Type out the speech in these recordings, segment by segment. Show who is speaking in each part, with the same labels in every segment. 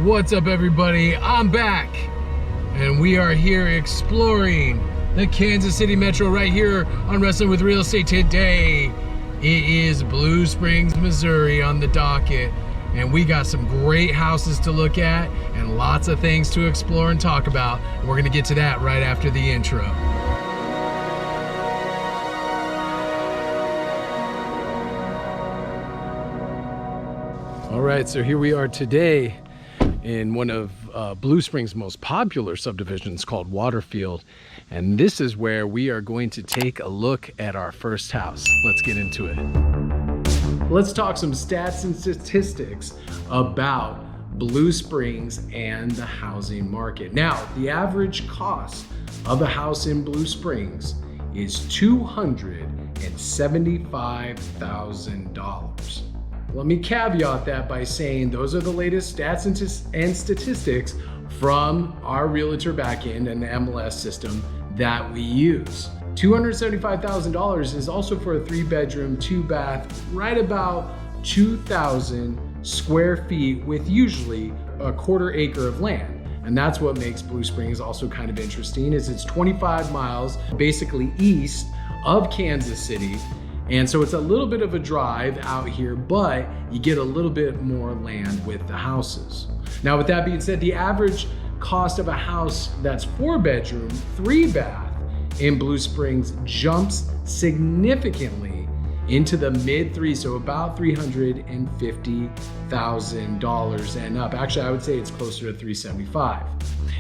Speaker 1: What's up, everybody? I'm back, and we are here exploring the Kansas City Metro right here on Wrestling with Real Estate today. It is Blue Springs, Missouri on the docket, and we got some great houses to look at and lots of things to explore and talk about. And we're gonna get to that right after the intro. All right, so here we are today in one of Blue Springs' most popular subdivisions called Waterfield. And this is where we are going to take a look at our first house. Let's get into it. Let's talk some stats and statistics about Blue Springs and the housing market. Now, the average cost of a house in Blue Springs is $275,000. Let me caveat that by saying those are the latest stats and statistics from our realtor backend and the MLS system that we use. $275,000 is also for a 3-bedroom, 2-bath, right about 2,000 square feet with usually a 1/4 acre of land. And that's what makes Blue Springs also kind of interesting, is it's 25 miles basically east of Kansas City. And so it's a little bit of a drive out here, but you get a little bit more land with the houses. Now, with that being said, the average cost of a house that's 4-bedroom, 3-bath in Blue Springs jumps significantly into the mid-3s, so about $350,000 and up. Actually, I would say it's closer to $375,000.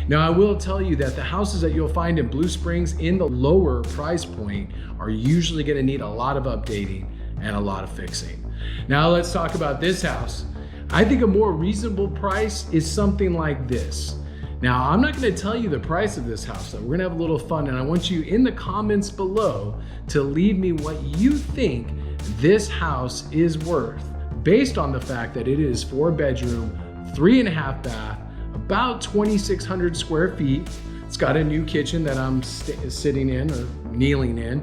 Speaker 1: Now, I will tell you that the houses that you'll find in Blue Springs in the lower price point are usually gonna need a lot of updating and a lot of fixing. Now, let's talk about this house. I think a more reasonable price is something like this. Now, I'm not gonna tell you the price of this house, though. We're gonna have a little fun, and I want you in the comments below to leave me what you think this house is worth based on the fact that it is 4-bedroom, 3.5 bath, about 2,600 square feet. It's got a new kitchen that I'm sitting in or kneeling in,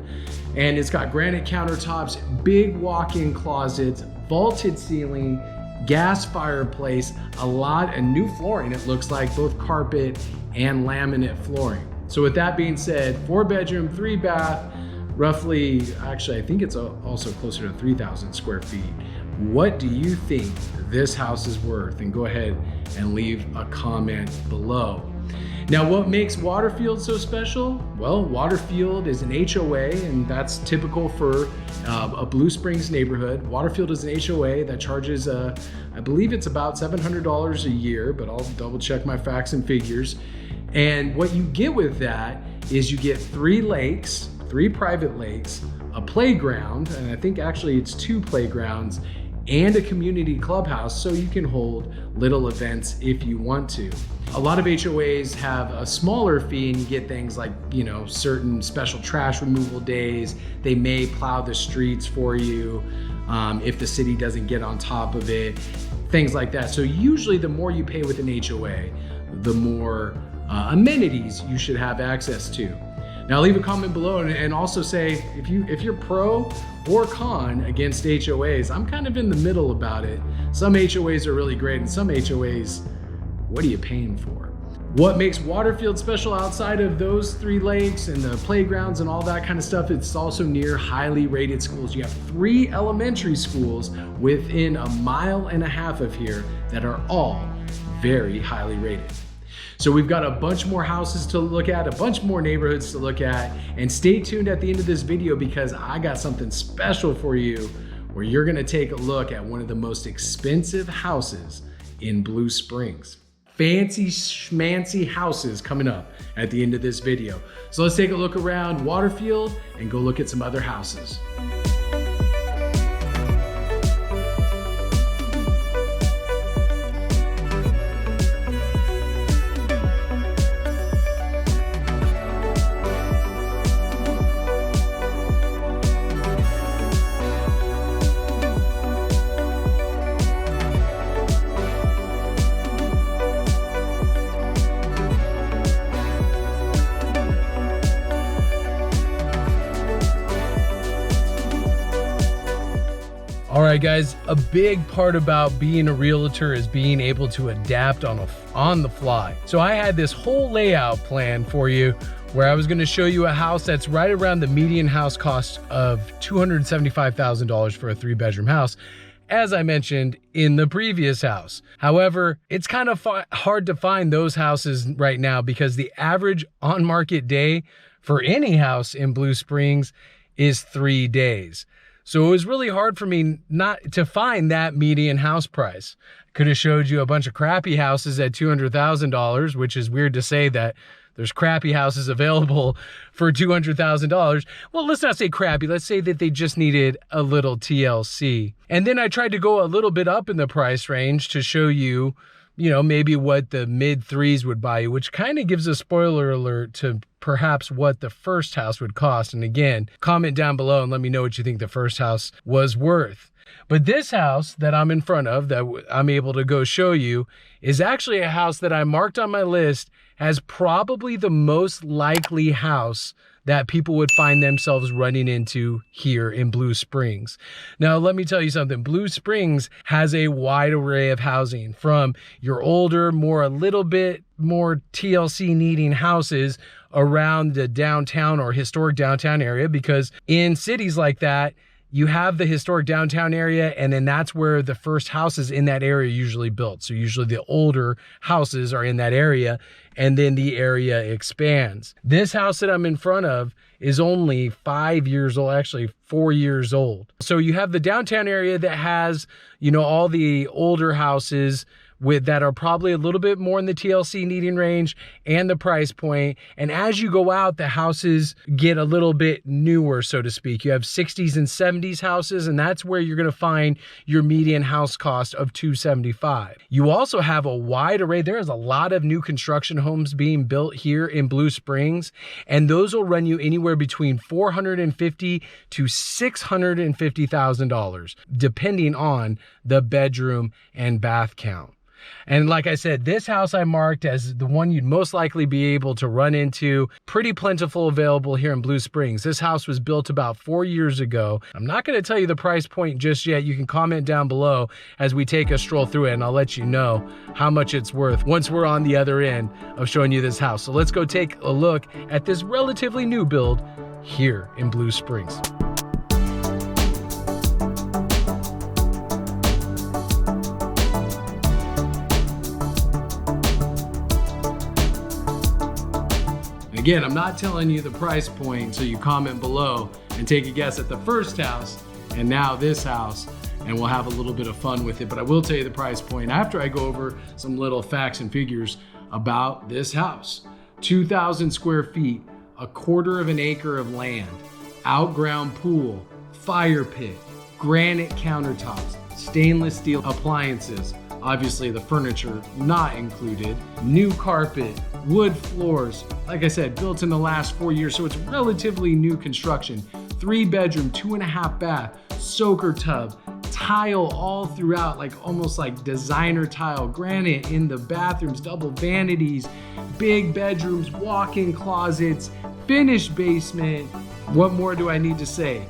Speaker 1: and it's got granite countertops, big walk-in closets, vaulted ceiling, gas fireplace, a lot of new flooring. It looks like both carpet and laminate flooring. So with that being said, 4-bedroom, 3-bath, roughly, actually, I think it's also closer to 3,000 square feet. What do you think this house is worth? And go ahead and leave a comment below. Now, what makes Waterfield so special? Well, Waterfield is an HOA, and that's typical for a Blue Springs neighborhood. Waterfield is an HOA that charges, I believe it's about $700 a year, but I'll double check my facts and figures. And what you get with that is you get 3 lakes, 3 private lakes, a playground, and I think actually it's 2 playgrounds, and a community clubhouse, so you can hold little events if you want to. A lot of HOAs have a smaller fee, and you get things like, you know, certain special trash removal days. They may plow the streets for you if the city doesn't get on top of it, things like that. So usually the more you pay with an HOA, the more amenities you should have access to. Now, leave a comment below and also say if you're pro or con against HOAs. I'm kind of in the middle about it. Some HOAs are really great, and some HOAs, what are you paying for? What makes Waterfield special outside of those 3 lakes and the playgrounds and all that kind of stuff, it's also near highly rated schools. You have 3 elementary schools within 1.5 miles of here that are all very highly rated. So we've got a bunch more houses to look at, a bunch more neighborhoods to look at, and stay tuned at the end of this video because I got something special for you where you're gonna take a look at one of the most expensive houses in Blue Springs. Fancy schmancy houses coming up at the end of this video. So let's take a look around Waterfield and go look at some other houses. right, guys, a big part about being a realtor is being able to adapt on the fly. So I had this whole layout plan for you where I was going to show you a house that's right around the median house cost of $275,000 for a 3-bedroom house, as I mentioned in the previous house. However, it's kind of hard to find those houses right now because the average on-market day for any house in Blue Springs is 3 days. So it was really hard for me not to find that median house price. Could have showed you a bunch of crappy houses at $200,000, which is weird to say that there's crappy houses available for $200,000. Well, let's not say crappy. Let's say that they just needed a little TLC. And then I tried to go a little bit up in the price range to show you, maybe what the mid threes would buy you, which kind of gives a spoiler alert to perhaps what the first house would cost. And again, comment down below and let me know what you think the first house was worth. But this house that I'm in front of, that I'm able to go show you, is actually a house that I marked on my list as probably the most likely house that people would find themselves running into here in Blue Springs. Now, let me tell you something. Blue Springs has a wide array of housing, from your older, a little bit more TLC needing houses around the downtown or historic downtown area, because in cities like that, you have the historic downtown area, and then that's where the first houses in that area are usually built. So usually the older houses are in that area, and then the area expands. This house that I'm in front of is only 5 years old, actually 4 years old. So you have the downtown area that has, all the older houses that are probably a little bit more in the TLC needing range and the price point. And as you go out, the houses get a little bit newer, so to speak. You have 60s and 70s houses, and that's where you're going to find your median house cost of $275,000. You also have a wide array. There is a lot of new construction homes being built here in Blue Springs, and those will run you anywhere between $450,000 to $650,000, depending on the bedroom and bath count. And like I said, this house I marked as the one you'd most likely be able to run into. Pretty plentiful available here in Blue Springs. This house was built about 4 years ago. I'm not going to tell you the price point just yet. You can comment down below as we take a stroll through it, and I'll let you know how much it's worth once we're on the other end of showing you this house. So let's go take a look at this relatively new build here in Blue Springs. Again, I'm not telling you the price point, so you comment below and take a guess at the first house and now this house, and we'll have a little bit of fun with it. But I will tell you the price point after I go over some little facts and figures about this house. 2,000 square feet, 1/4 acre of land, outground pool, fire pit, granite countertops, stainless steel appliances, obviously the furniture not included, new carpet, wood floors, like I said, built in the last 4 years, so it's relatively new construction. 3-bedroom, 2.5 bath, soaker tub, tile all throughout, almost like designer tile, granite in the bathrooms, double vanities, big bedrooms, walk-in closets, finished basement. What more do I need to say?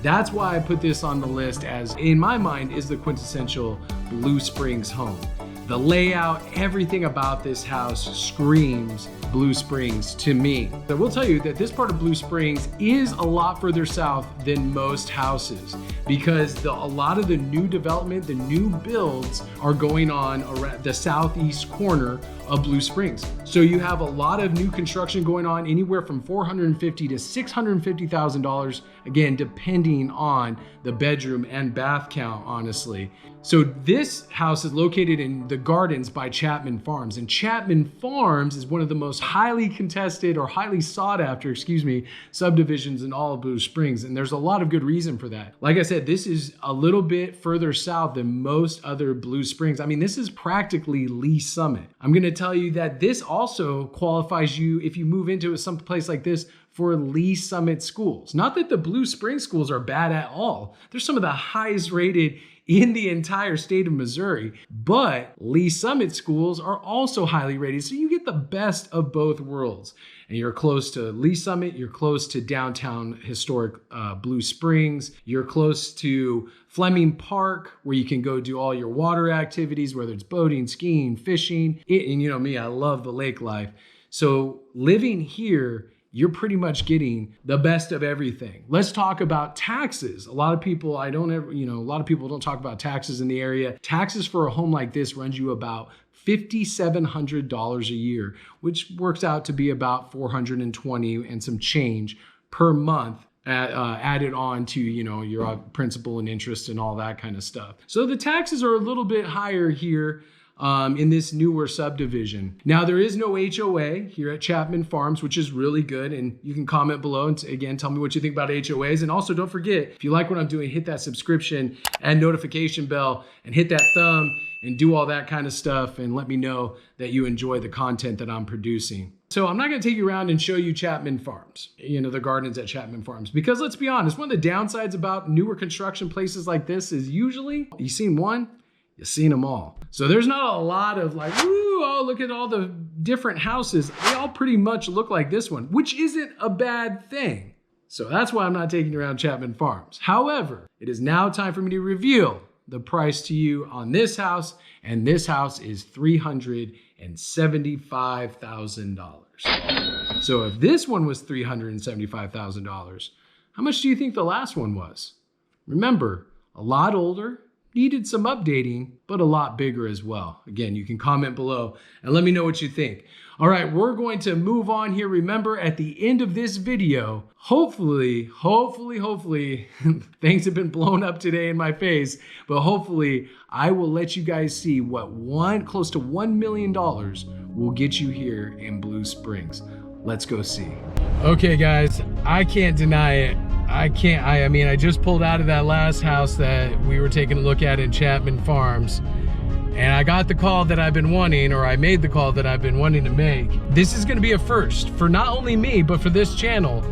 Speaker 1: That's why I put this on the list as, in my mind, is the quintessential Blue Springs home. The layout, everything about this house screams Blue Springs to me. I will tell you that this part of Blue Springs is a lot further south than most houses, because a lot of the new development, the new builds are going on around the southeast corner of Blue Springs. So you have a lot of new construction going on, anywhere from $450,000 to $650,000, again, depending on the bedroom and bath count, honestly. So this house is located in the Gardens by Chapman Farms, and Chapman Farms is one of the most highly contested, or highly sought after, subdivisions in all of Blue Springs, and there's a lot of good reason for that. Like I said, this is a little bit further south than most other Blue Springs. I mean, this is practically Lee Summit. I'm gonna tell you that this also qualifies you, if you move into some place like this, for Lee Summit schools. Not that the Blue Springs schools are bad at all. They're some of the highest rated in the entire state of Missouri. But Lee Summit schools are also highly rated. So you get the best of both worlds. And you're close to Lee Summit, you're close to downtown historic Blue Springs, you're close to Fleming Park, where you can go do all your water activities, whether it's boating, skiing, fishing. And you know me, I love the lake life. So living here, you're pretty much getting the best of everything. Let's talk about taxes. A lot of people, a lot of people don't talk about taxes in the area. Taxes for a home like this runs you about $5,700 a year, which works out to be about $420 and some change per month. Added on to, your principal and interest and all that kind of stuff. So the taxes are a little bit higher here in this newer subdivision. Now, there is no HOA here at Chapman Farms, which is really good. And you can comment below and again, tell me what you think about HOAs. And also don't forget, if you like what I'm doing, hit that subscription and notification bell and hit that thumb and do all that kind of stuff. And let me know that you enjoy the content that I'm producing. So I'm not going to take you around and show you Chapman Farms, the gardens at Chapman Farms, because let's be honest, one of the downsides about newer construction places like this is usually you seen one, you've seen them all. So there's not a lot of like, ooh, oh, look at all the different houses. They all pretty much look like this one, which isn't a bad thing. So that's why I'm not taking you around Chapman Farms. However, it is now time for me to reveal the price to you on this house, and this house is $375,000. So if this one was $375,000, how much do you think the last one was? Remember, a lot older, needed some updating, but a lot bigger as well. Again, you can comment below and let me know what you think. All right, we're going to move on here. Remember, at the end of this video, hopefully, things have been blown up today in my face, but hopefully I will let you guys see what close to $1 million will get you here in Blue Springs. Let's go see. Okay, guys, I can't deny it. I just pulled out of that last house that we were taking a look at in Chapman Farms, and I got the call that I've been wanting, or I made the call that I've been wanting to make. This is gonna be a first for not only me, but for this channel.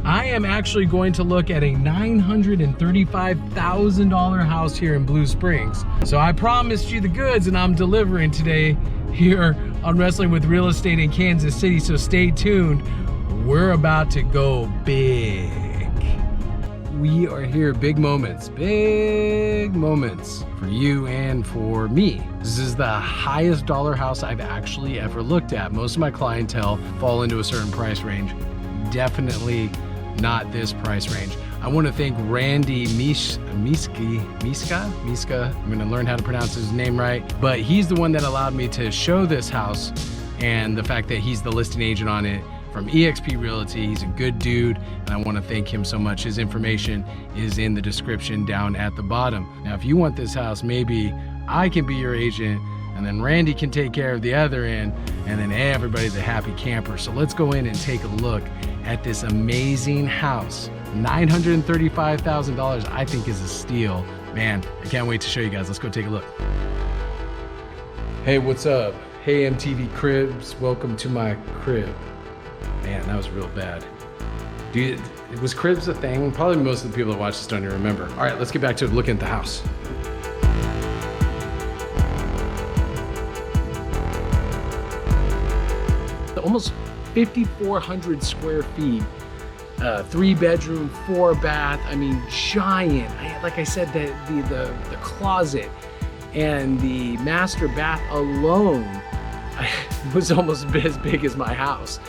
Speaker 1: I am actually going to look at a $935,000 house here in Blue Springs. So I promised you the goods, and I'm delivering today here on Wrestling with Real Estate in Kansas City, so stay tuned. We're about to go big. We are here, big moments for you and for me. This is the highest dollar house I've actually ever looked at. Most of my clientele fall into a certain price range. Definitely not this price range. I want to thank Randy Miska. I'm going to learn how to pronounce his name right, but he's the one that allowed me to show this house, and the fact that he's the listing agent on it from eXp Realty. He's a good dude, and I want to thank him so much. His information is in the description down at the bottom. Now, if you want this house, maybe I can be your agent, and then Randy can take care of the other end, and then everybody's a happy camper. So let's go in and take a look at this amazing house. $935,000, I think, is a steal. Man, I can't wait to show you guys. Let's go take a look. Hey, what's up? Hey, MTV Cribs, welcome to my crib. Man, that was real bad. Dude, was cribs a thing? Probably most of the people that watch this don't even remember. All right, let's get back to looking at the house. Almost 5,400 square feet, 3-bedroom, 4-bath. I mean, giant. Like I said, the closet and the master bath alone was almost as big as my house.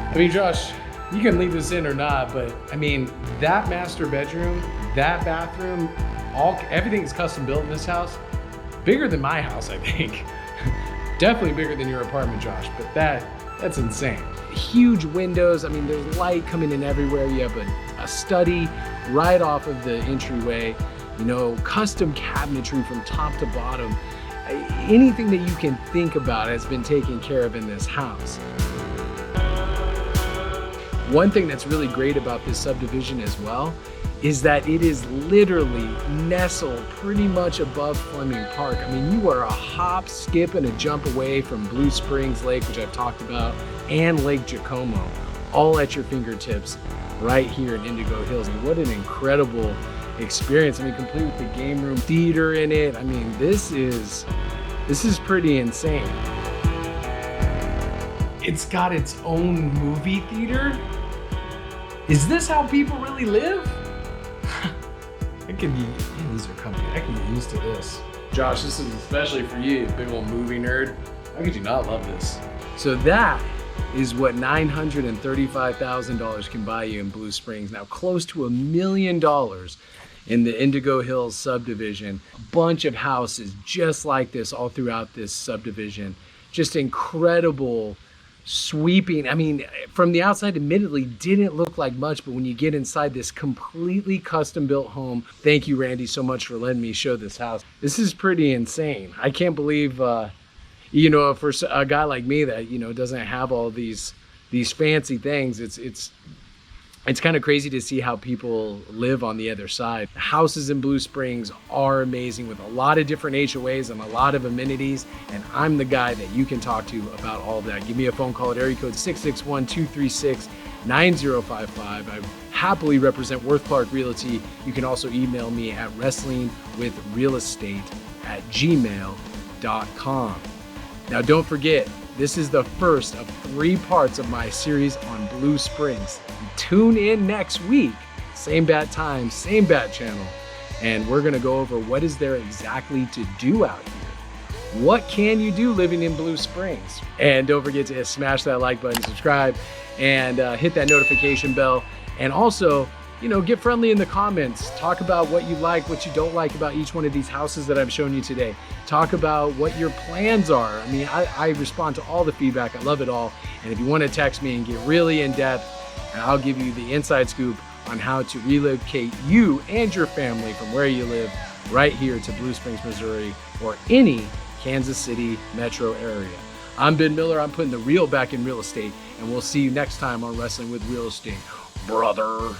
Speaker 1: I mean, Josh, you can leave this in or not, but I mean, that master bedroom, that bathroom, everything is custom built in this house. Bigger than my house, I think. Definitely bigger than your apartment, Josh, but that's insane. Huge windows. I mean, there's light coming in everywhere. You have a study right off of the entryway, custom cabinetry from top to bottom. Anything that you can think about has been taken care of in this house. One thing that's really great about this subdivision as well is that it is literally nestled pretty much above Fleming Park. I mean, you are a hop, skip, and a jump away from Blue Springs Lake, which I've talked about, and Lake Jacomo, all at your fingertips right here in Indigo Hills. And what an incredible experience. I mean, complete with the game room, theater in it. I mean, this is pretty insane. It's got its own movie theater. Is this how people really live? I can get used to this. Josh, this is especially for you, big old movie nerd. How could you not love this? So that is what $935,000 can buy you in Blue Springs. Now close to $1 million in the Indigo Hills subdivision. A bunch of houses just like this all throughout this subdivision. Just incredible, sweeping. I mean, from the outside, admittedly, didn't look like much, but when you get inside this completely custom built home, thank you, Randy, so much for letting me show this house. This is pretty insane. I can't believe, you know, for a guy like me that, you know, doesn't have all these fancy things, it's kind of crazy to see how people live on the other side. The houses in Blue Springs are amazing with a lot of different HOAs and a lot of amenities, and I'm the guy that you can talk to about all of that. Give me a phone call at area code 661-236-9055. I happily represent Worth Clark Realty. You can also email me at wrestlingwithrealestate@gmail.com. Now don't forget, this is the first of 3 parts of my series on Blue Springs. Tune in next week, same bat time, same bat channel, and we're gonna go over what is there exactly to do out here. What can you do living in Blue Springs? And don't forget to smash that like button, subscribe, and hit that notification bell. And also, you know, get friendly in the comments. Talk about what you like, what you don't like about each one of these houses that I've shown you today. Talk about what your plans are. I mean, I respond to all the feedback. I love it all. And if you want to text me and get really in depth, I'll give you the inside scoop on how to relocate you and your family from where you live right here to Blue Springs, Missouri, or any Kansas City metro area. I'm Ben Miller. I'm putting the real back in real estate, and we'll see you next time on Wrestling with Real Estate, brother.